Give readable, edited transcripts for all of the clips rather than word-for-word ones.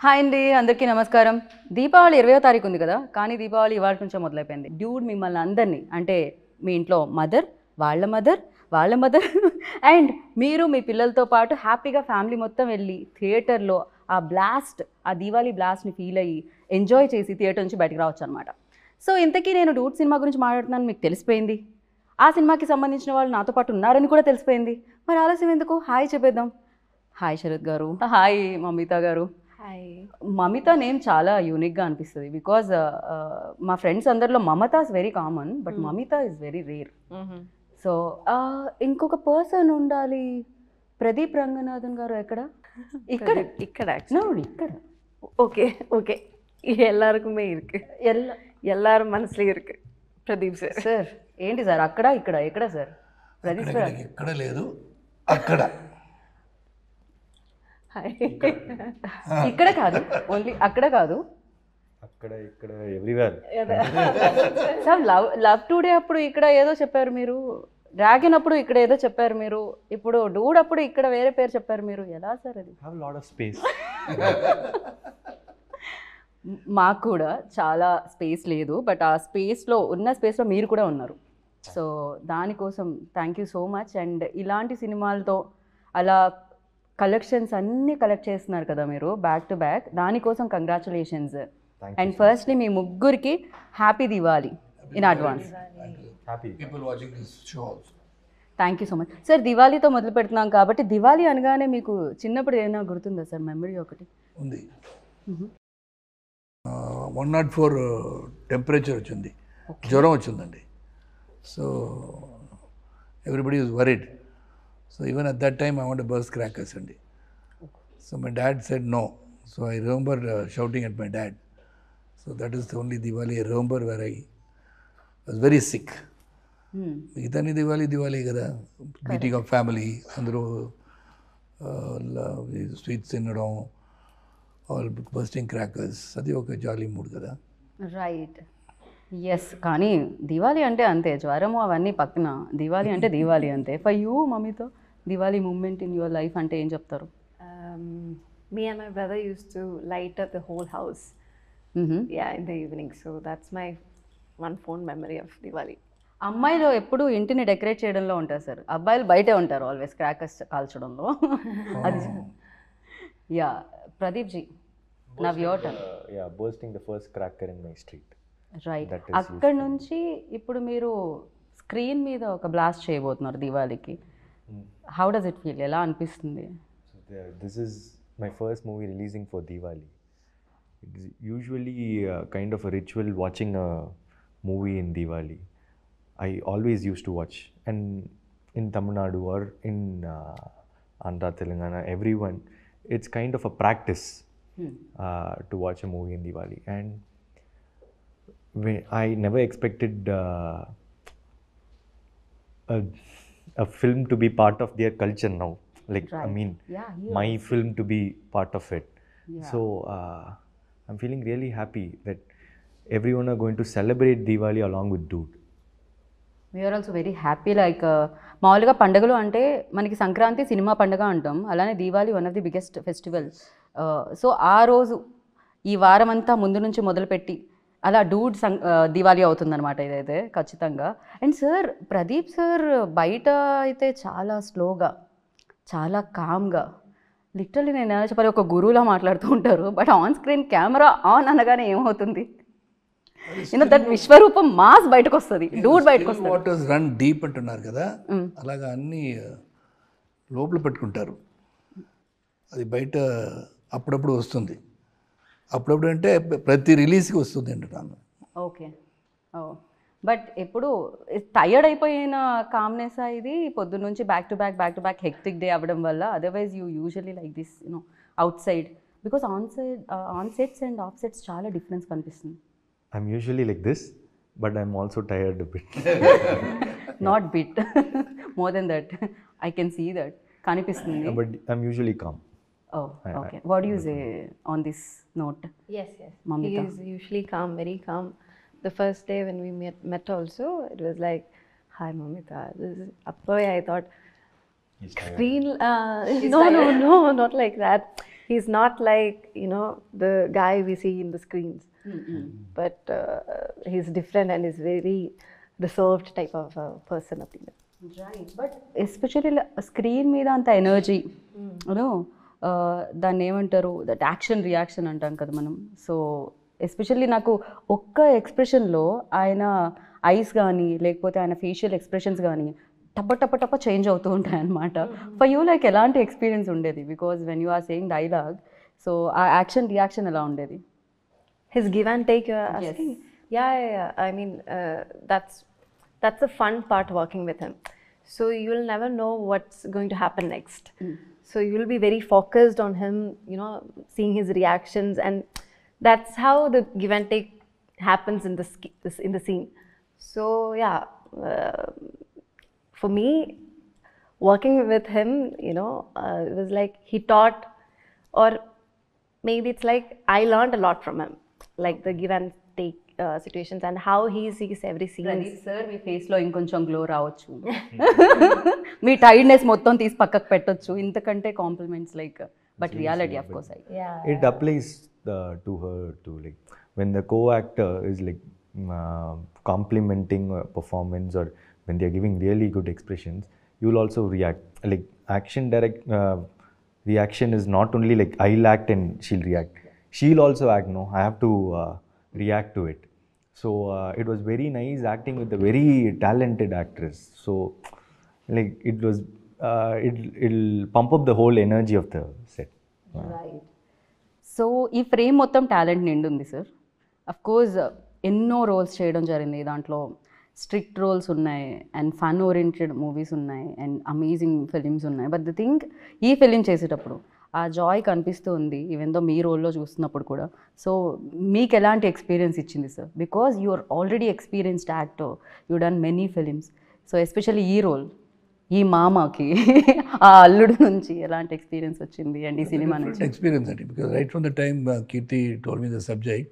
Hi అండి, అందరికీ నమస్కారం. దీపావళి 20వ తారీఖు ఉంది కదా, కానీ దీపావళి ఇవాళ నుంచే మొదలైపోయింది. డ్యూడ్ మిమ్మల్ని అందరినీ, అంటే మీ ఇంట్లో మదర్, వాళ్ళ మదర్ అండ్ మీరు మీ పిల్లలతో పాటు హ్యాపీగా ఫ్యామిలీ మొత్తం వెళ్ళి థియేటర్లో ఆ బ్లాస్ట్, ఆ దీవాళీ బ్లాస్ట్ని ఫీల్ అయ్యి ఎంజాయ్ చేసి థియేటర్ నుంచి బయటకు రావచ్చు అనమాట. సో ఇంతకీ నేను డూడ్ సినిమా గురించి మాట్లాడుతున్నాను మీకు తెలిసిపోయింది. ఆ సినిమాకి సంబంధించిన వాళ్ళు నాతో పాటు ఉన్నారని కూడా తెలిసిపోయింది. మరి ఆలస్యం ఎందుకు, హాయ్ చెప్పేద్దాం. హాయ్ శరత్ గారు, హాయ్ మమిత గారు. మమిత నేమ్ చాలా యూనిక్గా అనిపిస్తుంది బికాజ్ మా ఫ్రెండ్స్ అందరిలో Mamata is very common, but Mamitha is very rare. So ఇంకొక పర్సన్ ఉండాలి. ప్రదీప్ రంగనాథన్ గారు ఎక్కడ? ఇక్కడ ఇక్కడ ఇక్కడ ஓகே ஓகே எல்லாருக்குமே இருக்கு எல்லாரும் மனசுல இருக்கு பிரதீப் சார். సార్ ఏంటి సార్ అక్కడ ఇక్కడ ఎక్కడ సార్? ప్రదీప్ సార్ ఎక్కడ లేదు, అక్కడ ఇక్కడ కాదు, ఓన్లీ అక్కడ కాదు, అక్కడ ఇక్కడ ఎవ్రీవేర్. సార్ లవ్ టుడే అప్పుడు ఇక్కడ ఏదో చెప్పారు మీరు, డ్రాగన్ అప్పుడు ఇక్కడ ఏదో చెప్పారు మీరు, ఇప్పుడు డూడ్ అప్పుడు ఇక్కడ వేరే పేరు చెప్పారు మీరు. ఎలా సార్ అది? Have lot of space. మాకు కూడా చాలా స్పేస్ లేదు, బట్ ఆ స్పేస్లో మీరు కూడా ఉన్నారు. సో దానికోసం thank you so much. And ఇలాంటి సినిమాలతో అలా కలెక్షన్స్ అన్నీ కలెక్ట్ చేస్తున్నారు కదా మీరు బ్యాక్ టు బ్యాక్, దానికోసం కంగ్రాచులేషన్స్. అండ్ ఫస్ట్లీ మీ ముగ్గురికి happy Diwali in advance. Thank you so much sir. దివాళీతో మొదలు పెడుతున్నాం కాబట్టి దివాళీ అనగానే మీకు చిన్నప్పుడు ఏమైనా గుర్తుందా సార్ మెమరీ ఒకటి? ఉంది. 104 టెంపరేచర్ వచ్చింది, జ్వరం వచ్చిందండి. So everybody is worried. So even at that time I want to burst crackers అండి. So my dad said no. So I remember shouting at my dad. So that is the only Diwali I remember where I was very sick. మిగతాని దివాళీ కదా, meeting of family, అందరూ sweets తినడం, all busting crackers, అది ఒక jolly mood కదా. Right, yes. కానీ దివాళీ అంటే అంతే, జ్వరము అవన్నీ పక్కన, దివాళీ అంటే దివాళీ అంతే. ఫర్ యూ మమ్మీతో Diwali moment in your life అంటే ఏం చెప్తారు? Me and my brother used to light up the whole house. Yeah, in the evening. So that's my one fond memory of Diwali. అమ్మాయిలు ఎప్పుడు ఇంటిని డెకరేట్ చేయడంలో ఉంటారు సార్, అబ్బాయిలు బయటే ఉంటారు ఆల్వేస్ క్రాకర్స్ కాల్చడంలో. అది yeah Pradeep ji, now your turn. Yeah, bursting the first cracker in my street. Right, అక్కడ నుంచి ఇప్పుడు మీరు స్క్రీన్ మీద ఒక బ్లాస్ట్ చేయబోతున్నారు దివాళీకి. How does it feel? ఎలా అనిపిస్తుంది? This is my first movie releasing for Diwali. It's usually kind of a ritual watching a movie in Diwali. I always used to watch, and in Tamil Nadu or in Andhra, Telangana, everyone, it's kind of a practice to watch a movie in Diwali. And I never expected a film to be part of their culture now. Like, right. I mean, yeah, my film to be part of it. Yeah. So I'm feeling really happy that everyone are going to celebrate Diwali along with Dude. We are also very happy. Like మామూలుగా పండుగలు అంటే మనకి Sankranti cinema పండుగ అంటాం, అలానే Diwali one of the biggest festival. So ఆ రోజు ఈ వారం అంతా ముందు నుంచి మొదలుపెట్టి అలా డూడ్ దివాళీ అవుతుందన్నమాట ఇదైతే ఖచ్చితంగా. అండ్ సార్ ప్రదీప్ సార్ బయట అయితే చాలా స్లోగా, చాలా కామ్గా, లిటరల్లీ నేను ఎలా చెప్పాలి, ఒక గురువులా మాట్లాడుతూ ఉంటారు. But on screen camera on అనగానే ఏమవుతుంది, దట్ విశ్వరూపం మాస్ బయటకు వస్తుంది, డూడ్ బయటకు వస్తుంది. వాటర్స్ రన్ డీప్ అంటున్నారు కదా, అలాగా అన్నీ లోపల పెట్టుకుంటారు. అది బయట అప్పుడప్పుడు వస్తుంది. అప్పుడప్పుడు అంటే ప్రతి రిలీజ్కి వస్తుంది అంటున్నాను. ఓకే, ఓ, బట్ ఎప్పుడు టైర్డ్ అయిపోయిన కామ్నెస్ ఇది పొద్దున్న నుంచి back to back hectic day అవ్వడం వల్ల? Otherwise you usually like this out side, because on sets and of sets చాలా డిఫరెన్స్ కనిపిస్తుంది. I'm usually like this, but I'm also tired a bit. Not bit, more than that. I can see that. Kanipistundi. But I'm usually calm. Oh, okay. What do you say on this note? Yes. Mamita. He is usually calm, very calm. The first day when we met also, it was like, hi Mamita. I thought, screen, no, not like that. He's not like, you know, the guy we see in the screens. But he's different and is very reserved type of person. Right but especially screen మీద అంత energy you know దాన్ని ఏమంటారు that action reaction అంటాం కదా మనం. So especially నాకు ఒక్క ఎక్స్ప్రెషన్లో ఆయన ఐస్ కానీ లేకపోతే ఆయన ఫేషియల్ ఎక్స్ప్రెషన్స్ కానీ టప్ప టప్ప టప్ప చేంజ్ అవుతూ ఉంటాయి అన్నమాట. ఫర్ యూ లైక్ ఎలాంటి ఎక్స్పీరియన్స్ ఉండేది? Because when you are saying dialogue, so ఆ యాక్షన్ రియాక్షన్ ఎలా ఉండేది? His give and take, you're asking? Yeah. I mean, that's the fun part working with him. So you will never know what's going to happen next. So you will be very focused on him, you know, seeing his reactions, and that's how the give and take happens in the scene. So yeah, for me, working with him, you know, it was like he taught, or maybe it's like I learned a lot from him, like the give and take situations and how he sees every scene. Sir మీ ఫేస్లో ఇంకొంచెం glow రావచ్చు, మీ tiredness మొత్తం తీసి పక్కకు పెట్టొచ్చు, ఇంతకంటే compliments like but reality of course It applies to her too. Like when the co-actor is like complimenting a performance, or when they are giving really good expressions, you will also react. Like reaction is not only like I'll act and she'll react. She'll also act. No, I have to react to it. So it was very nice acting with a very talented actress. So like it was, it'll pump up the whole energy of the set. Right. So ఈ frame మొత్తం talent నిండి ఉంది sir. Of course ఎన్నో roles చేయడం జరిగింది, దాంట్లో strict roles ఉన్నాయి and fun oriented movies ఉన్నాయి అండ్ అమేజింగ్ ఫిలిమ్స్ ఉన్నాయి. బట్ ది థింగ్, ఈ ఫిలిం చేసేటప్పుడు ఆ జాయ్ కనిపిస్తూ ఉంది ఈవెన్ దో మీ రోల్లో చూస్తున్నప్పుడు కూడా. సో మీకు ఎలాంటి ఎక్స్పీరియన్స్ ఇచ్చింది sir? Because you are already experienced actor, you done many films. So especially ఈ రోల్, ఈ మామకి ఆ అల్లుడు నుంచి ఎలాంటి ఎక్స్పీరియన్స్ వచ్చింది అండ్ ఈ సినిమా నుంచి? ఎక్స్పీరియన్స్ అండి, because right from the time Keerthi told me the subject,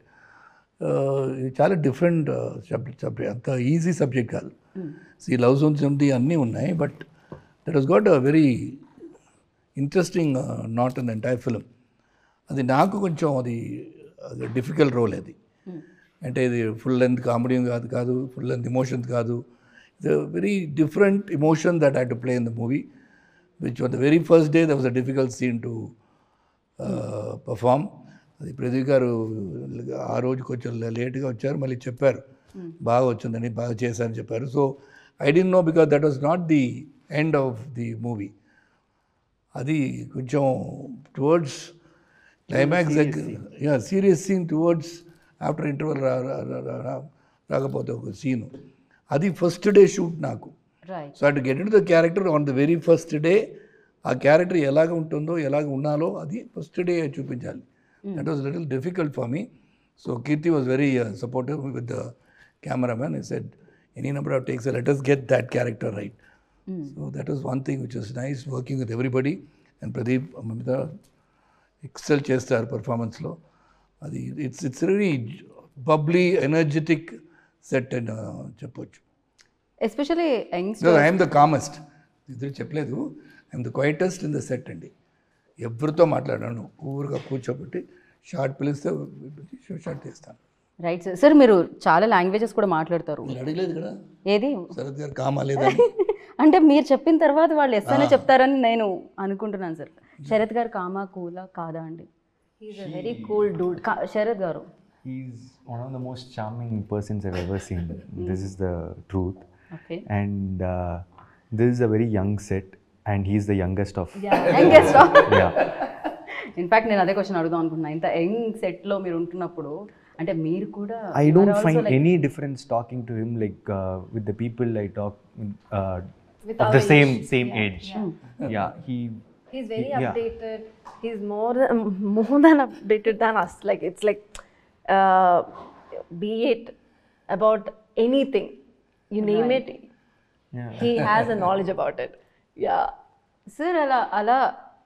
ఇది చాలా డిఫరెంట్ సబ్జెక్ట్, అంత ఈజీ సబ్జెక్ట్ కాదు. ఈ లవ్ జోన్స్ ఉంది, అన్నీ ఉన్నాయి, but that has got a very interesting not in the entire film. అది నాకు కొంచెం అది డిఫికల్ట్ రోల్ అది. అంటే ఇది ఫుల్ లెంత్ కామెడీ కాదు, ఫుల్ లెంత్ ఎమోషన్స్ కాదు. It's a very different emotion that I to play in the movie, which on the very first day that was a difficult scene to perform. అది ప్రదీప్ గారు ఆ రోజు కొంచెం లేట్గా వచ్చారు, మళ్ళీ చెప్పారు బాగా వచ్చిందని, బాగా చేశారని చెప్పారు. So I don't know, because that was not the end of the movie. అది కొంచెం టువర్డ్స్ క్లైమాక్స్ దగ్గర serious scene, towards after interval రాకపోతే ఒక సీను, అది ఫస్ట్ డే షూట్ నాకు. Right. So to get into the character on the very first day, ఆ character ఎలాగ ఉంటుందో ఎలాగ ఉండాలో అది ఫస్ట్ డే చూపించాలి. That was little difficult for me. So Keerthi was very supportive with the cameraman. I said any number of takes, let us get that character right. So that was one thing which was nice, working with everybody. And Pradeep, Mamita excel చేస్తారు పర్ఫార్మెన్స్లో. అది it's very bubbly energetic set అని చెప్పొచ్చు. Especially I'm the calmest, ఇద్దరు చెప్పలేదు, I'm the quietest in the set అండి. ఎవరితో మాట్లాడాను, ఊరుగా కూర్చోబెట్టి షార్ట్ పిలిస్తే షార్ట్ తీస్తాను. Right sir. సార్ మీరు చాలా లాంగ్వేజెస్ కూడా మాట్లాడతారు. మీరు అడగలేదు కదా ఏది శరత్ గారు కామా లేదా? అంటే మీరు చెప్పిన తర్వాత వాళ్ళు ఎస్ అనే చెప్తారని నేను అనుకుంటున్నాను సార్. శరత్ గారు కామా కూలా కాదా అండి? He's a very cool dude. Sarath గారు, He's one of the most charming persons I've ever seen. This is the truth. Okay. And this is a very young set, and he's the youngest of. Yeah. In fact నేను అదే question అడుగుదాం అనుకుంటున్నా. ఇంత young సెట్లో మీరు ఉంటున్నప్పుడు అంటే మీరు కూడా I don't find any difference talking to him like with the people I talk With of our the same age. Yeah, He's very Yeah. updated. He's more than updated than us. Like it's like, be it about anything, you name it, he has a knowledge about it. Yeah. Sir అలా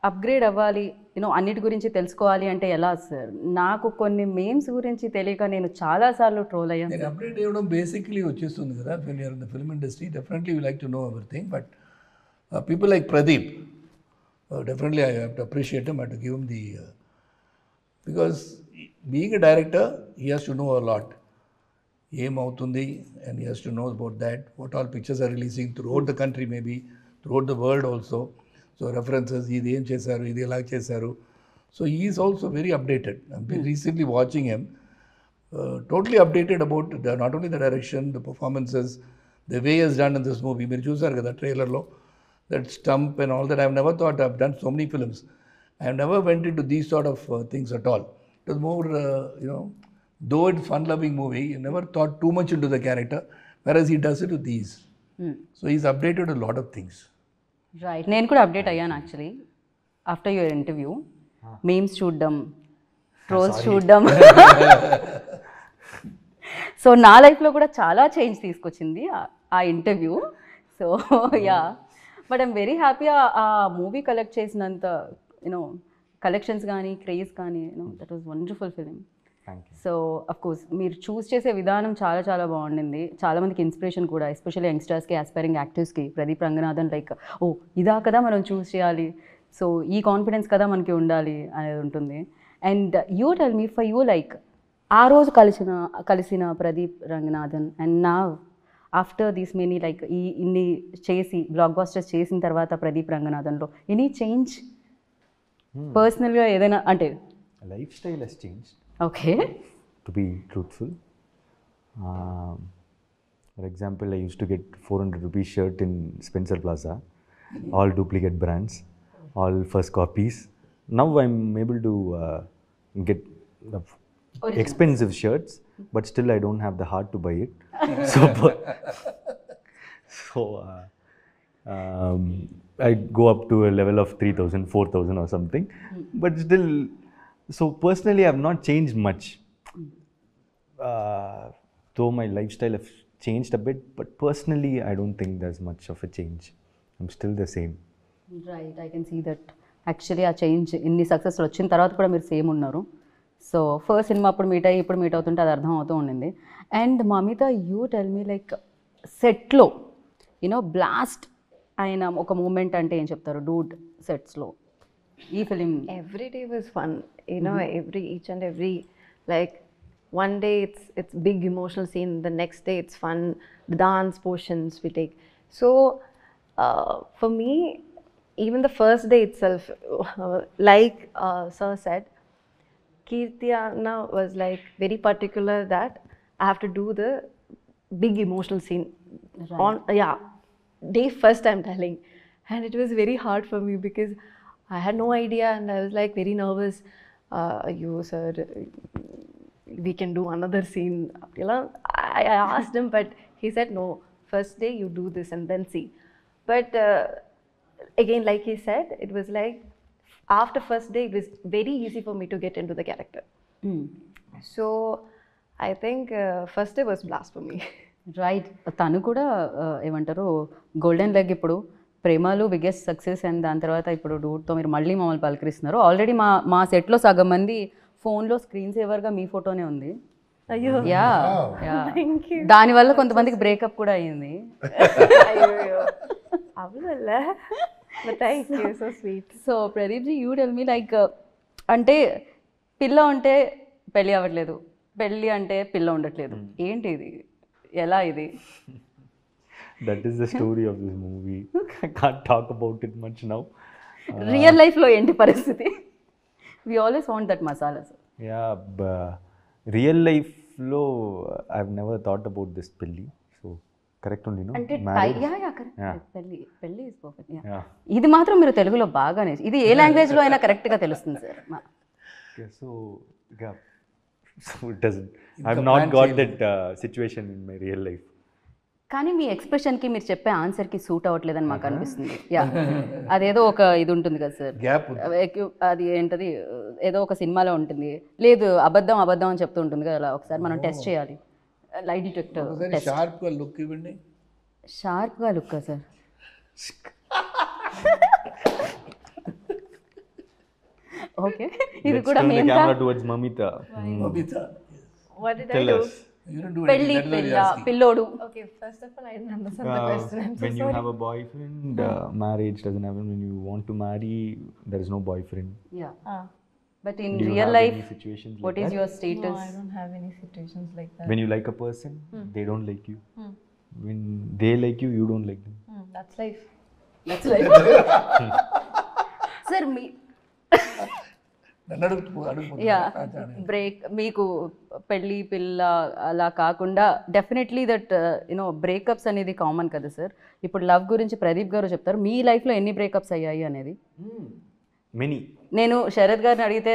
upgrade అవ్వాలి, you know అన్నిటి గురించి తెలుసుకోవాలి అంటే ఎలా sir? నాకు కొన్ని memes గురించి తెలియక నేను చాలాసార్లు ట్రోల్ అయ్యాను. నేను అప్డేట్ ఇవ్వడం బేసిక్లీ వచ్చేస్తుంది కదా. When you're in the film industry definitely you like to know everything. But people like Pradeep, definitely I have to appreciate him, I have to give him the Because being a director, he has to know a lot. ఏమవుతుంది and he has to know about that, what all pictures are releasing throughout the country, maybe throughout the world also. So references, ఇది ఏం చేశారు, ఇది ఎలా చేశారు. So he is also very updated. I've been recently watching him, totally updated about not only the direction, the performances, the way he has done in this movie. మీరు చూసారు కదా ట్రైలర్లో, that stump and all that. I've never thought I've done so many films. I've never went into these sort of things at all. It was more, though it's fun-loving movie, you never thought too much into the character, whereas he does it with these. So he's updated a lot of things. Right, నేను కూడా update అయ్యాను actually after your interview. Memes చూడడం, trolls చూడడం. So నా లైఫ్లో కూడా చాలా change తీసుకొచ్చింది ఆ interview. So yeah, but I'm very happy ఆ మూవీ కలెక్ట్ చేసినంత కలెక్షన్స్ కానీ క్రేజ్ కానీ that was wonderful film. So of course మీరు చూస్ చేసే విధానం చాలా చాలా బాగుండింది. చాలామందికి ఇన్స్పిరేషన్ కూడా, ఎస్పెషల్లీ యంగ్స్టర్స్కి, ఆస్పైరింగ్ యాక్టర్స్కి. ప్రదీప్ రంగనాథన్ లైక్, ఓ ఇదా కదా మనం చూస్ చేయాలి, సో ఈ కాన్ఫిడెన్స్ కదా మనకి ఉండాలి అనేది ఉంటుంది. And you tell me, for you like ఆ రోజు కలిసిన ప్రదీప్ రంగనాథన్ అండ్ నా ఆఫ్టర్ దీస్ మెనీ లైక్ ఇన్ని చేసి బ్లాక్ బాస్టర్స్ చేసిన తర్వాత ప్రదీప్ రంగనాథన్లో ఎనీ చేంజ్ పర్సనల్గా ఏదైనా అంటే? Life style has changed. Okay. To be truthful, for example, I used to get 400 rupees shirt in Spencer Plaza, all duplicate brands, all first copies. Now I'm able to get expensive shirts, but still I don't have the heart to buy it. So I go up to a level of 3,000, 4,000 or something, but still. So personally, I have not changed much. Though my lifestyle has changed a bit, but personally, I don't think there's much of a change. I'm still the same. Right, I can see that. Actually, ఆ change ఇన్ని success వచ్చిన తర్వాత కూడా మీరు same ఉన్నారు. So first cinema అప్పుడు meet అయ్యి ఇప్పుడు మీట్ అవుతుంటే అది అర్థం అవుతూ ఉండింది. And Mamitha, you tell me like సెట్లో బ్లాస్ట్ అయిన ఒక మూమెంట్ అంటే ఏం చెప్తారు? డూడ్ సెట్స్లో ఈ film. Every day was fun, each and every, like one day it's big emotional scene, the next day it's fun, the dance portions we take. So for me, even the first day itself, like sir said, Kirti Anna was like very particular that I have to do the big emotional scene. Right. Day first I'm telling, and it was very hard for me because I had no idea and I was like very nervous. You sir, we can do another scene. I asked him, but he said no. First day you do this and then see. But again, like he said, it was like after first day it was very easy for me to get into the character. So I think first day was blast for me. Right, తను కూడా ఏమంటారు golden leg ఇప్పుడు ప్రేమలు biggest success, and దాని తర్వాత ఇప్పుడు డూడ్తో మీరు మళ్ళీ మమ్మల్ని పలకరిస్తున్నారు. ఆల్రెడీ మా సెట్లో సగం మంది ఫోన్లో స్క్రీన్ సేవర్గా మీ ఫోటోనే ఉంది. అయ్యో, యా, దానివల్ల కొంతమందికి బ్రేకప్ కూడా అయ్యింది. అయ్యో అవల, but thank you, so sweet. So Pradeep ji, you tell me like అంటే పిల్ల ఉంటే పెళ్ళి అవ్వట్లేదు, పెళ్ళి అంటే పిల్ల ఉండట్లేదు, ఏంటి ఇది, ఎలా ఇది? That is the story of this movie. I can't talk about it much now. Real లైఫ్లో ఏంటి పరిస్థితి? We always want that masala, sir. Yeah, real life lo I've never thought about this pelli. So correct only, no? అంటే Marriage? Correct, పెళ్ళి is perfect. Yeah. ఇది మాత్రం మీరు తెలుగులో బాగానే, ఇది ఏ లాంగ్వేజ్లో అయినా కరెక్ట్గా తెలుస్తుంది sir. Okay, so it doesn't. I've not got that situation in my real life. కానీ మీ ఎక్స్ప్రెషన్కి మీరు చెప్పే ఆన్సర్కి సూట్ అవ్వట్లేదని మాకు అనిపిస్తుంది. యా, అదేదో ఒక ఇది ఉంటుంది కదా సార్, గ్యాప్. అది ఏంటది, ఏదో ఒక సినిమాలో ఉంటుంది, లేదు అబద్ధం అబద్ధం అని చెప్తూ ఉంటుంది కదా, అలా ఒకసారి మనం టెస్ట్ చేయాలి. Lie detector test. షార్ప్గా లుక్ ఇవ్వండి. షార్ప్గా లుక్కా సార్? ఓకే, ఇది కూడా Turn the మేము camera towards Mamita. Mamita. What did Tell I do? us. You don't do పెళ్ళి anything. That is what పిల్ల you're asking. పిల్లోడు. Okay, first of all, I didn't understand the question. I'm so When you sorry. have a boyfriend, marriage doesn't happen. When you want to marry, there is no boyfriend. Yeah, but in Do you real have life any situations like what is that? Your No, status? I don't have any situations like that. When you like a person, they don't like you. When they like you, you don't like them. That's life. That's life. Sir మీ నన్ను అడుగు yeah break మీకు పెళ్ళి పిల్ల అలా కాకుండా definitely that you know breakups అనేది common కదా సార్. ఇప్పుడు లవ్ గురించి ప్రదీప్ గారు చెప్తారు, మీ లైఫ్లో ఎన్ని బ్రేకప్స్ అయ్యాయి అనేది. Many. నేను శరత్ గారిని అడిగితే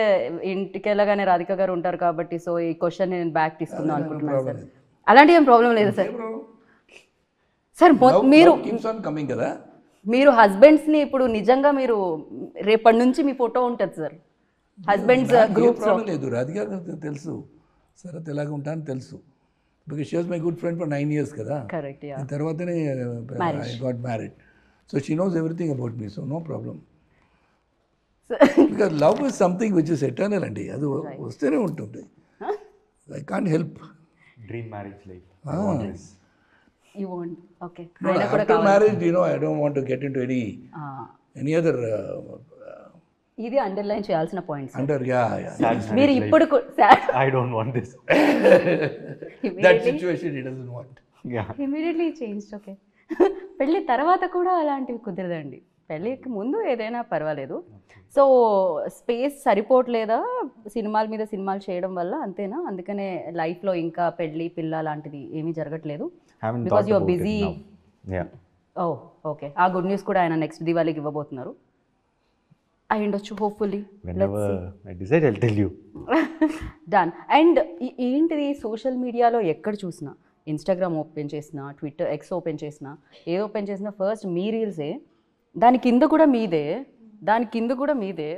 ఇంటికి వెళ్ళగానే రాధిక గారు ఉంటారు కాబట్టి సో ఈ క్వశ్చన్ నేను బ్యాక్ తీసుకుందాం అనుకుంటున్నాను సార్. అలాంటి ఏం ప్రాబ్లం లేదు సార్. సార్ మీరు కీప్స్ ఆన్ కమింగ్ కదా. మీరు హస్బెండ్స్ని ఇప్పుడు నిజంగా మీరు రేపటి నుంచి మీ ఫోటో ఉంటుంది సార్ హస్బెండ్స్ గ్రూప్స్. ప్రాబ్లం లేదు, రాధిక తెలుసు శరత్ ఎలాగ ఉంటానని తెలుసు. Because she was my good friend for 9 years కదా. కరెక్ట్. యా తర్వాతనే I got married. So she knows everything about me, so no problem. Because love is something which is eternal అండి, అది వస్తూనే ఉంటుంది. I can't help. Dream marriage life. I want this. You want okay. After marriage, you know, I don't want to get into any other ఇది underline చేయాల్సిన points. under, yeah. మీరు ఇప్పుడు I don't want this. That situation he doesn't want. Yeah. Immediately change. Okay. పెళ్ళి తర్వాత కూడా అలాంటివి కుదరదండి. పెళ్ళికి ముందు ఏదైనా పర్వాలేదు. సో స్పేస్ సరిపోవట్లేదా సినిమాల మీద సినిమాలు చేయడం వల్ల, అంతేనా? అందుకనే లైఫ్లో ఇంకా పెళ్ళి పిల్ల లాంటిది ఏమీ జరగట్లేదు Haven't because thought your about busy. it now. Yeah. Oh okay. ఆ గుడ్ న్యూస్ కూడా ఆయన నెక్స్ట్ దివాళీకి ఇవ్వబోతున్నారు అయి ఉండొచ్చు hopefully. Whenever I decide, I'll tell you. Done. And ఏంటిది సోషల్ మీడియాలో ఎక్కడ చూసినా, ఇన్స్టాగ్రామ్ ఓపెన్ చేసినా, ట్విట్టర్ ఎక్స్ ఓపెన్ చేసినా, ఏ ఓపెన్ చేసినా ఫస్ట్ మీ రీల్సే, దాని కింద కూడా మీదే, దాని కింద కూడా మీదే,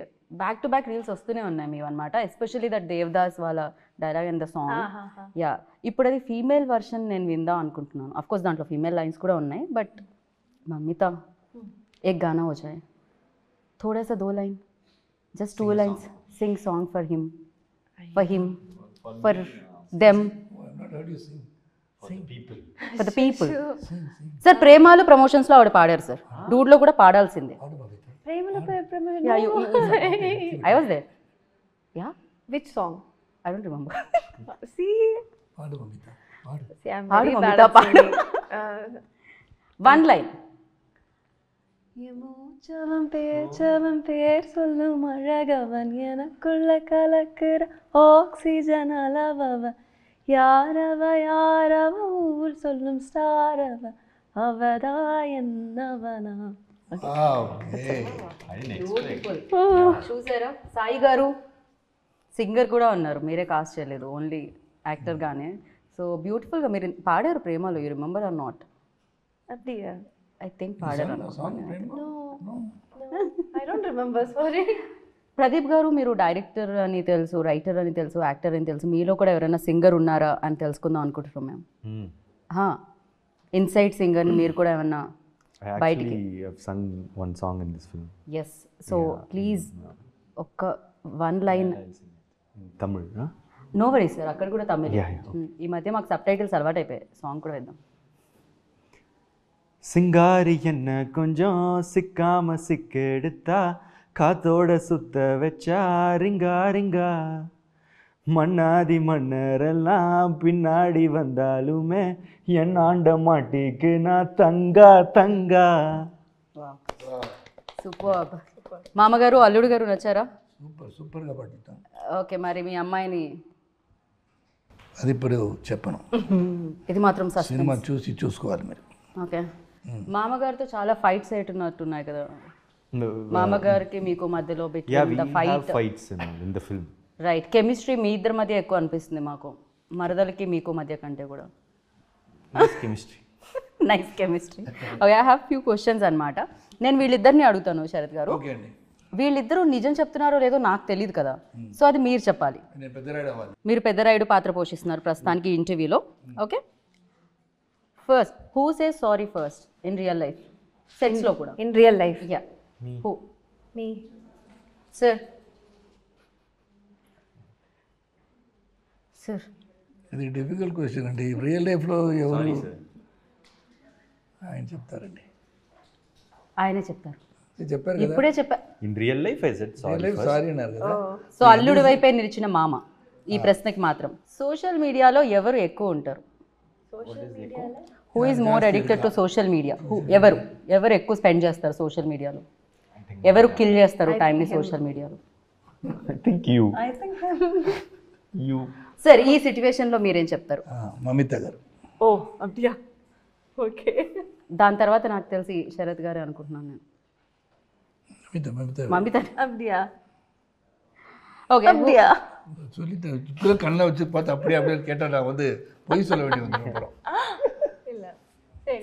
బ్యాక్ టు బ్యాక్ రీల్స్ వస్తూనే ఉన్నాయి మీవి అనమాట. ఎస్పెషల్లీ దట్ దేవదాస్ వాళ్ళ dialogue and the song. Yeah ఇప్పుడు అది ఫీమేల్ వర్షన్ నేను విందాం అనుకుంటున్నాను. అఫ్కోర్స్ దాంట్లో ఫీమేల్ లైన్స్ కూడా ఉన్నాయి, బట్ మమ్మీతా एक गाना हो जाए, थोड़ा सा 2 line, just 2 lines, sing song for him, for them, I've not heard you sing. for the people. Sir Premalu ప్రమోషన్స్లో ఆవిడ పాడారు సార్, డూడ్లో కూడా పాడాల్సిందే. Yeah, I was there. Yeah, Which song? I don't remember. See, పాడు మమిత, పాడు. I'm పాడు very Mamitha, bad at పాడు. singing. 1 line. மூச்சவன் பேர் சொல்லும் அழகவன் எனக்குள்ள கலக்குற ஆக்சிஜன் அளவவன் யாரவ ஊர் சொல்லும் ஸ்டாரவ அவதா என்னவனா. Okay. చూసారా సాయి గారు సింగర్ కూడా ఉన్నారు, మీరే కాస్ట్ చేయలేదు, ఓన్లీ యాక్టర్గానే. సో బ్యూటిఫుల్గా మీరు పాడారు ప్రేమలో. You remember or not? అది ఐ థింక్ పాడారు. No, I don't remember, sorry. Pradeep garu మీరు డైరెక్టర్ అని తెలుసు, రైటర్ అని తెలుసు, యాక్టర్ అని తెలుసు, మీలో కూడా ఎవరైనా సింగర్ ఉన్నారా అని తెలుసుకుందాం అనుకుంటున్నాం మేము. ఇన్సైడ్ సింగర్ని మీరు కూడా ఏమన్నా బయటికి? I have sung one song in this film. Yes. So please ఒక్క 1 line. In Tamil, huh? No worry sir, అక్కడ కూడా తమిళ్. Yeah, yeah. ఈ మధ్య మాకు సబ్ టైటిల్స్ అలవాటు అయిపోయాయి, సాంగ్ కూడా వేద్దాం. சிங்காரி என்ன கொஞ்சம் சிக்காம சிக்கெடுத்தா காத்தோட சுத்த வச்சா ரிங்கா ரிங்கா மண்ணாதி மன்னரெல்லாம் பின்னாடி வந்தாலுமே என் ஆண்ட மாட்டிக்கு நான் தங்கா தங்கா. సూపర్. మామగారు అల్లుడు గారు నచ్చారా? సూపర్గా పాడుతాం. ఓకే, మరి మీ అమ్మాయిని అది ఇప్పుడు చెప్పను, ఇది మాత్రం సినిమా చూసుకోవాలి మీరు. ఓకే. మామగారితో చాలా ఫైట్స్ అయినట్టున్నాయి కదా, మామగారికి మీకు మధ్యలో Yeah, we the have fight. fights in the film. Right. Chemistry మీ ఇద్దరి మధ్య ఎక్కువ అనిపిస్తుంది మాకు, మరదలకి మీకు మధ్య కంటే కూడా. Nice chemistry. Nice chemistry. Okay, I have few questions అనమాట. నేను వీళ్ళిద్దరిని అడుగుతాను శరత్ గారు. ఓకే అండి. వీళ్ళిద్దరూ నిజం చెప్తున్నారో లేదో నాకు తెలియదు కదా, సో అది మీరు చెప్పాలి. నేను పెద్దరాయుడు అవ్వాలి. మీరు పెద్దరాయుడు పాత్ర పోషిస్తున్నారు ప్రస్తుతానికి ఇంటర్వ్యూలో. Okay, first who says sorry first in real life, సెట్స్లో కూడా? In real life. Yeah, who? Me. Sir. Sir ఇది డిఫికల్ట్ క్వశ్చన్ అండి. రియల్ లైఫ్లో ఎవరు ఆయన చెప్తారండి. ఆయనే చెప్తారు. చెప్పారు కదా ఇప్పుడే చెప్పా. In real life, I said sorry first. Sorry అన్నారు కదా. సో అల్లుడి వైపే నిలిచిన మామ ఈ ప్రశ్నకి మాత్రం. సోషల్ మీడియాలో ఎవరు ఎక్కువ ఉంటారు? Who is more addicted to social media? ఎవరు ఎక్కువ స్పెండ్ చేస్తారు సోషల్ మీడియాలో? ఎవరు కిల్ చేస్తారు టైంని సోషల్ మీడియాలో? I think you. You. Sir ఈ సిచ్యువేషన్లో మీరేం చెప్తారు? మమిత గారు. ఓ అబ్దియా. ఓకే. దాని తర్వాత నాకు తెలిసి శరత్ గారే అనుకుంటున్నాను నేను. மமிதா அப்படியா? ஓகே அப்படியா? சொல்லிட்டேன். இப்போ கண்ணை வச்சு பார்த்து அப்படியே கேட்டால் நான் வந்து பொய் சொல்ல வேண்டி வந்து அப்புறம்.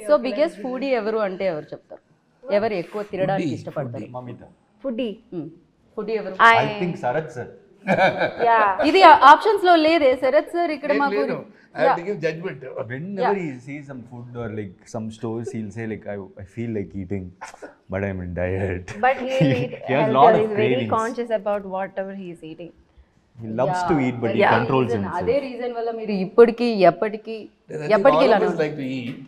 సో బిగ్గెస్ట్ ఫుడీ ఎవరు అంటే ఎవరు చెప్తారు? ఎవరు ఎక్కువ తినడానికి ఇష్టపడతారు? Mamita. ఫుడీ. ఫుడీ ఎవరు? I think Sarath sir. Yeah. ఇది ఆప్షన్స్ లో లేదే శరత్ సార్ ఇక్కడ మాకు. I have to give judgment. Whenever he sees some food or like some stores, he'll say like, I feel like eating, but I'm in diet. But he'll eat He has healthy. lot of He's very cravings. conscious about whatever he's eating. He loves to eat, but he controls himself. అదే reason వల్ల మీరు ఇప్పటికి ఎప్పటికి All of us like to eat,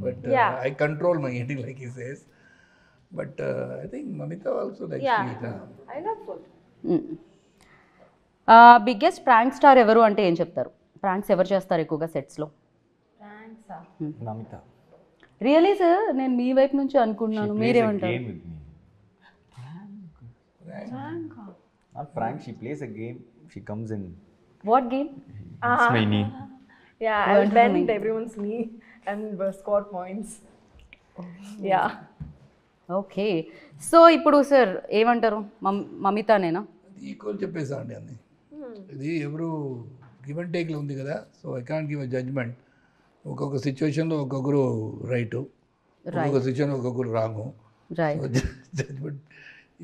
but I control my eating like he says. But I think Mamita also likes to eat. I love food. Biggest prank star ఎవరు అంటే ఏం చెప్తారు? Pranks ఎవరు చేస్తారు ఎక్కువగా సెట్స్లో? Mamita. రియలీ సార్ నేను మీ వైపు నుంచి అనుకుంటున్నాను, మీరేమంటారు? Game with me. Not prank. She plays a game. She comes in. What game? It's my knee. Yeah, I'll bend everyone's knee and score points. Yeah. Okay. So ఇప్పుడు sir ఏమంటారు? మమితానేనా? Equal చెప్పేసా అండి అన్ని. ఇది ఎవరు గివ్ అండ్ టేక్లో ఉంది కదా. So I can't give a judgement. ఒక్కొక్క సిచ్యువేషన్లో ఒక్కొక్కరు రైటు, ఒక్కొక్క సిచ్యువేషన్ ఒక్కొక్కరు రాంగు. రైట్. జడ్జ్మెంట్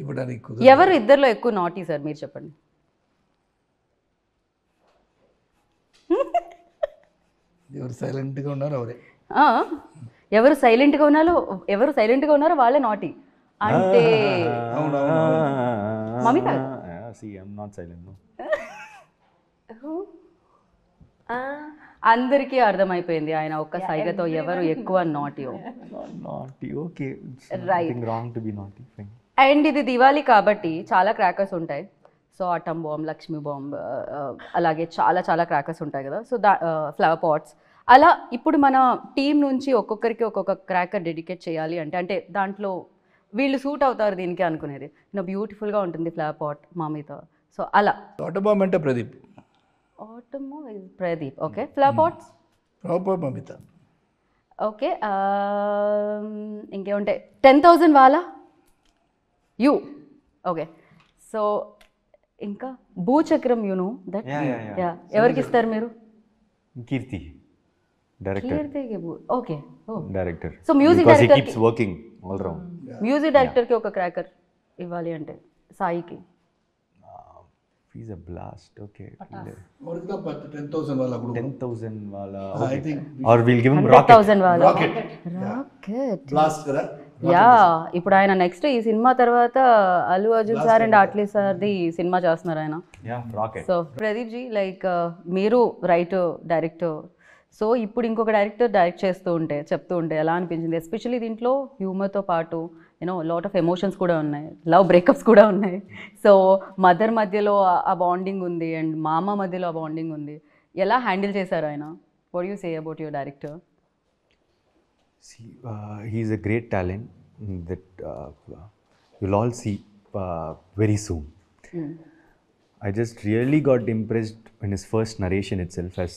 ఇవ్వడానికి ఎవరు ఇద్దరిలో ఎక్కువ నాటీ సార్ మీరు చెప్పండి? ఎవరు సైలెంట్గా ఉన్నారో అవరే. ఎవరు సైలెంట్గా ఉన్నారో వాళ్ళే నాటీ అంటే Mamita. See, I'm not silent. No. అందరికీ అర్థమైపోయింది ఆయన ఒక్క సైగతో ఎవరు ఎక్కువ నాటియో. Not naughty. Okay. It's Right. nothing wrong to be naughty. Fine. And ఇది దివాళీ కాబట్టి చాలా క్రాకర్స్ ఉంటాయి. So atom bomb, Lakshmi bomb, అలాగే చాలా చాలా క్రాకర్స్ ఉంటాయి కదా. సో ఫ్లవర్ పాట్స్ అలా ఇప్పుడు మన టీం నుంచి ఒక్కొక్కరికి ఒక్కొక్క క్రాకర్ డెడికేట్ చేయాలి అంటే దాంట్లో వీళ్ళు సూట్ అవుతారు దీనికి అనుకునేది బ్యూటిఫుల్గా ఉంటుంది ఫ్లవర్ పాట్ మామితో. సో అలా ఆటోబామ్ అంటే Pradeep. Atom Pradeep. Okay. Flower pots proper Mamitha. Okay. ఇంకేముంటాయి? 10,000 వాలా యూ. ఓకే. సో ఇంకా భూచక్రం యూనో దట్. Yeah. ఎవరికి ఇస్తారు మీరు? Kirti. Director. Okay. Director. So music because director he keeps working all around. Music డైరెక్టర్కి ఒక క్రాకర్ ఇవ్వాలి అంటే సాయికి. He's a blast. Okay. அவருக்கு தான் 10,000 வாலா கொடுக்கும். 10,000 wala. I think Or we'll give him rocket. 100,000 వాలా. rocket. రాకెట్. Blast కదా. యా. ఇప్పుడు ఆయన నెక్స్ట్ ఈ సినిమా తర్వాత అల్లు అర్జున్ సార్ అండ్ ఆట్లీ సార్ది సినిమా చేస్తున్నారు ఆయన. Yeah, rocket. So Pradeep ji like మీరు రైటర్ డైరెక్టర్, సో ఇప్పుడు ఇంకొక డైరెక్టర్ డైరెక్ట్ చెప్తూ ఉంటే ఎలా అనిపించింది? ఎస్పెషల్లీ దీంట్లో హ్యూమర్తో పాటు లాట్ ఆఫ్ ఎమోషన్స్ కూడా ఉన్నాయి, లవ్ బ్రేకప్స్ కూడా ఉన్నాయి. సో మదర్ మధ్యలో ఆ బాండింగ్ ఉంది అండ్ మామ మధ్యలో ఆ బాండింగ్ ఉంది. ఎలా హ్యాండిల్ చేశారు ఆయన? What you say about your director? See, he's a great talent that you'll all see very soon. I just really got impressed in his first narration itself, as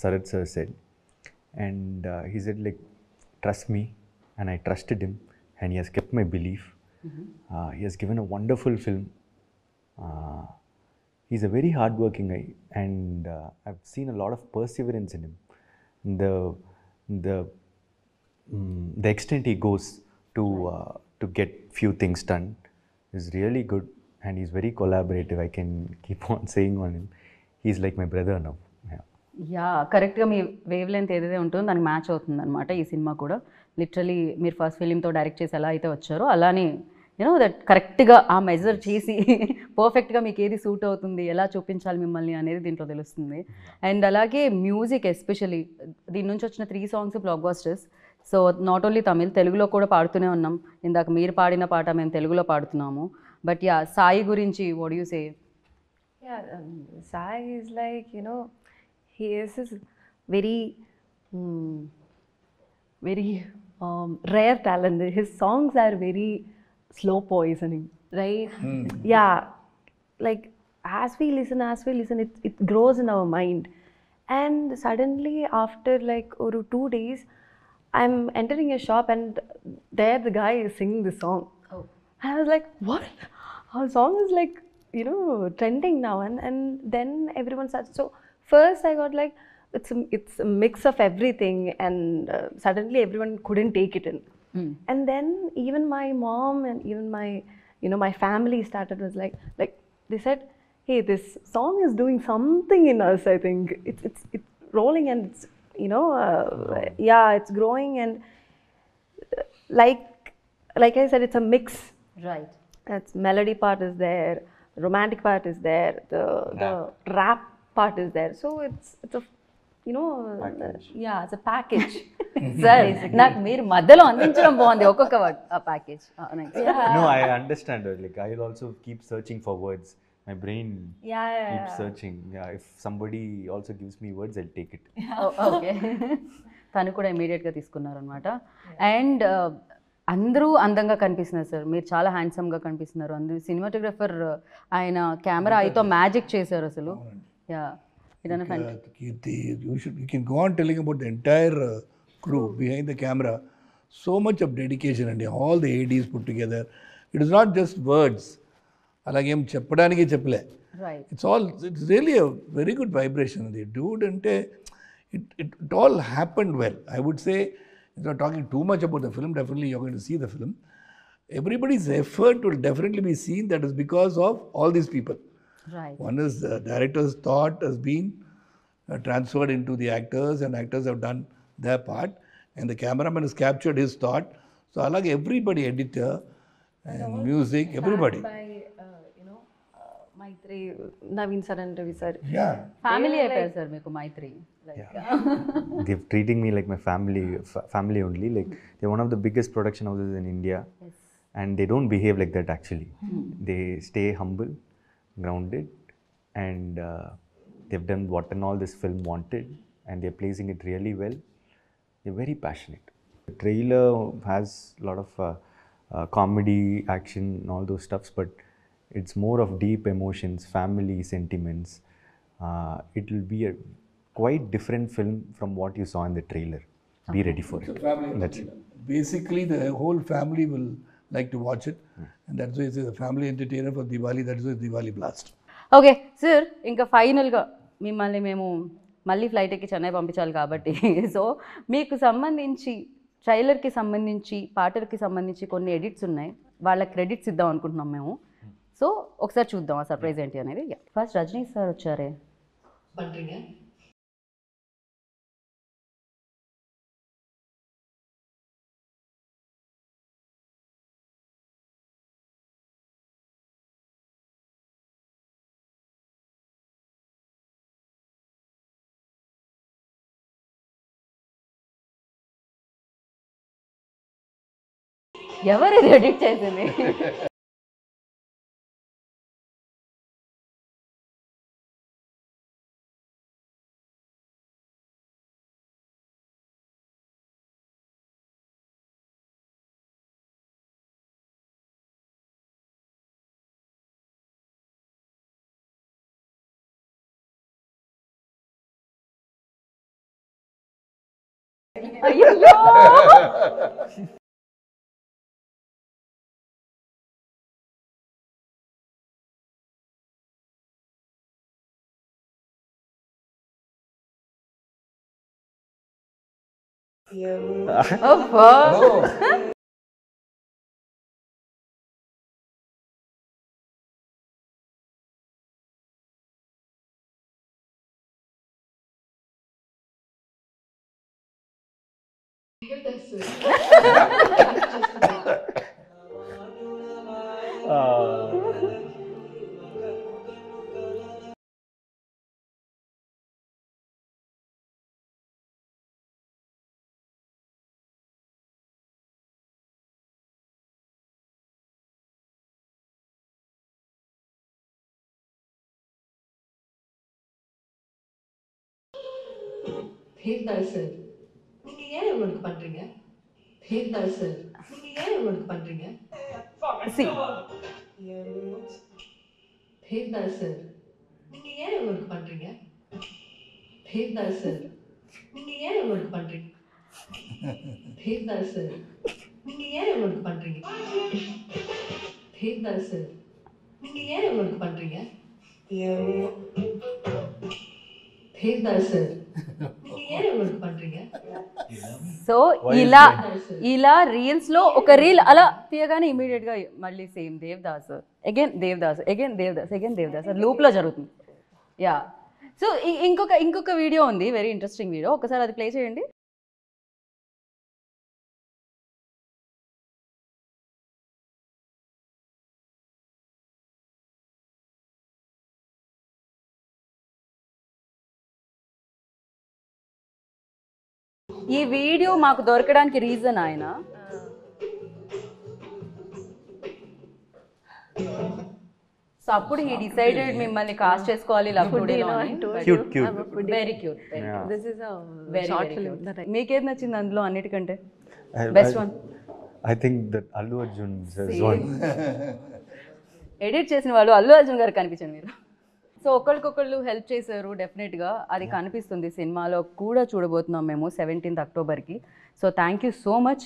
Sarath sir said. And he said like, trust me, and I trusted him, and he has kept my belief. He has given a wonderful film. He's a very hardworking guy, and I've seen a lot of perseverance in him. The extent he goes to get few things done is really good, and he's very collaborative. I can keep on saying on him. He's like my brother now. Yeah. Yeah, కరెక్ట్గా మీ wave length ఏదైతే ఉంటుందో దానికి match అవుతుంది అనమాట ఈ cinema కూడా. Literally మీరు first ఫిలింతో direct చేసి ఎలా అయితే వచ్చారో అలానే దట్ కరెక్ట్గా ఆ మెజర్ చేసి పర్ఫెక్ట్గా మీకు ఏది సూట్ అవుతుంది, ఎలా చూపించాలి మిమ్మల్ని అనేది దీంట్లో తెలుస్తుంది. అండ్ అలాగే మ్యూజిక్ ఎస్పెషలీ దీని నుంచి వచ్చిన 3 songs black busters. So not only Tamil, తెలుగులో కూడా పాడుతూనే ఉన్నాం. ఇందాక మీరు పాడిన పాట మేము తెలుగులో పాడుతున్నాము. బట్ యా, సాయి గురించి what you say? Yeah, Sai is like, he is this very, very rare talent. His songs are very slow poisoning, right? Yeah, like as we listen, it grows in our mind. And suddenly, after like 2 days, I'm entering a shop and there the guy is singing the song. Oh. And I was like, what? Our song is like, trending now. And then everyone starts. So first I got like, it's a mix of everything. And suddenly everyone couldn't take it in. And then even my mom and even my, my family started was like they said, hey, this song is doing something in us. I think it's rolling and it's, yeah, it's growing. And like I said, it's a mix. Right. It's melody part is there, romantic part is there, the rap part is there. So it's a yeah, it's a package. Sir, నాకు మీరు మధ్యలో అందించడం బాగుంది ఒక్కొక్క word, ఆ package. No, I understand. Like I'll also keep searching for words. My brain keeps searching. Yeah, if somebody also gives me words, I'll take it. Okay. తను కూడా ఇమీడియట్గా తీసుకున్నారనమాట. అండ్ అందరూ అందంగా కనిపిస్తున్నారు సార్, మీరు చాలా హ్యాండ్సమ్గా కనిపిస్తున్నారు. అందరూ సినిమాటోగ్రఫర్ ఆయన కెమెరా అయితో మ్యాజిక్ చేశారు అసలు. Yeah, Kirti, you can go on telling about the entire crew behind the camera. So much of dedication and all the ADs put together. It is not just words. అలాగేం చెప్పడానికి చెప్పలే. Right. It's really a very good vibration. The dude ante it all happened well. I would say, if you're talking too much about the film, definitely you're going to see the film. Everybody's effort will definitely be seen. That is because of all these people. Right. One is the director's thought has been transferred into the actors, and actors have done their part, and the cameraman has captured his thought. So I like everybody, editor and music, everybody. by Maitri, Naveen sir and Ravi sir. Yeah. Family అయిపోయారు sir మీకు మైత్రి. They're treating me like my family only. Like they're one of the biggest production houses in India, and they don't behave like that actually. They stay humble, grounded, and they've done what and all this film wanted, and they're placing it really well. They're very passionate. The trailer has a lot of comedy, action, and all those stuffs, but it's more of deep emotions, family sentiments. It will be a quite different film from what you saw in the trailer. Be ready for it. That's it. Basically, the whole family will like to watch it, and that's why it's a family entertainer for Diwali. That is why it's Diwali Blast. Okay sir, ఇంకా ఫైనల్గా మిమ్మల్ని మేము మళ్ళీ flight ఎక్కి చెన్నై పంపించాలి కాబట్టి, so మీకు సంబంధించి ట్రైలర్కి సంబంధించి పాటలకి సంబంధించి కొన్ని ఎడిట్స్ ఉన్నాయి, వాళ్ళ క్రెడిట్స్ ఇద్దాం అనుకుంటున్నాం మేము. సో ఒకసారి చూద్దాం ఆ సర్ప్రైజ్ ఏంటి అనేది. ఫస్ట్ రజనీ సార్ వచ్చారే. ఎవరు ఎడిట్ చేసింది? అయ్యో అబ్బా. தேவதாஸ் சார் நீங்க ஏன் இவனுக்கு பண்றீங்க? தேவதாஸ் சார் நீங்க ஏன் இவனுக்கு பண்றீங்க? See. தேவதாஸ் சார் நீங்க ஏன் இவனுக்கு பண்றீங்க? தேவதாஸ் சார் நீங்க ஏன் இவனுக்கு பண்றீங்க? தேவதாஸ் சார் நீங்க ஏன் இவனுக்கு பண்றீங்க? தேவதாஸ் சார் நீங்க ஏன் இவனுக்கு பண்றீங்க? தேவதாஸ் சார் நீங்க ఏం ఇవనుకు పண்றீங்க? సో ఇలా రీల్స్ లో ఒక రీల్ అలా తీయగానే ఇమీడియట్ గా మళ్ళీ same Devadas again Devadas again Devadas again Devadas అది లూప్ లో జరుగుతుంది. యా సో ఇంకొక వీడియో ఉంది, వెరీ ఇంట్రెస్టింగ్ వీడియో, ఒకసారి అది ప్లే చేయండి. ఈ వీడియో మాకు దొరకడానికి రీజన్ ఆయన సో అప్పుడు హీ డిసైడెడ్ మిమ్మల్ని కాస్ట్ చేసుకోవాలి లవ్ టుడేలో. Very cute. This is a very short film that మీకేది నచ్చింది అందులో అన్నిటికంటే? Best one I think that Allu Arjun is one. Edit చేసిన వాళ్ళు అల్లు అర్జున్ గారు కనిపించండి మీరు. సో ఒకరికొకళ్ళు హెల్ప్ చేశారు, డెఫినెట్గా అది కనిపిస్తుంది సినిమాలో కూడా, చూడబోతున్నాం మేము 17th అక్టోబర్కి. So thank you so much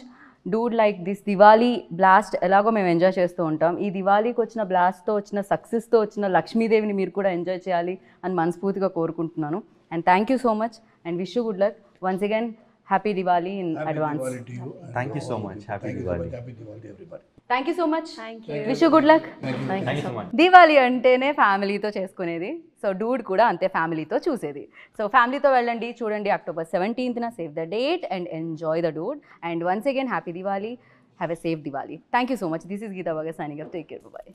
dude. Like this Diwali blast ఎలాగో మేము ఎంజాయ్ చేస్తూ ఉంటాం, ఈ దివాళీకి వచ్చిన బ్లాస్ట్తో వచ్చిన సక్సెస్తో వచ్చిన లక్ష్మీదేవిని మీరు కూడా ఎంజాయ్ చేయాలి అని మనస్ఫూర్తిగా కోరుకుంటున్నాను. And thank you so much and wish you good luck once again. Happy Diwali in advance. Thank you so much. Happy Diwali. Happy Diwali, everybody. Thank you so much. Thank you. Wish you good luck. Thank you so much. Diwali అంటేనే ఫ్యామిలీతో చేసుకునేది, so Dude కూడా అంతే ఫ్యామిలీతో చూసేది. So ఫ్యామిలీతో వెళ్ళండి, చూడండి October 17th save the date and enjoy the dude. And once again happy Diwali, have a safe Diwali. Thank you so much. This is Geeta Bhagat signing off. Take care, by.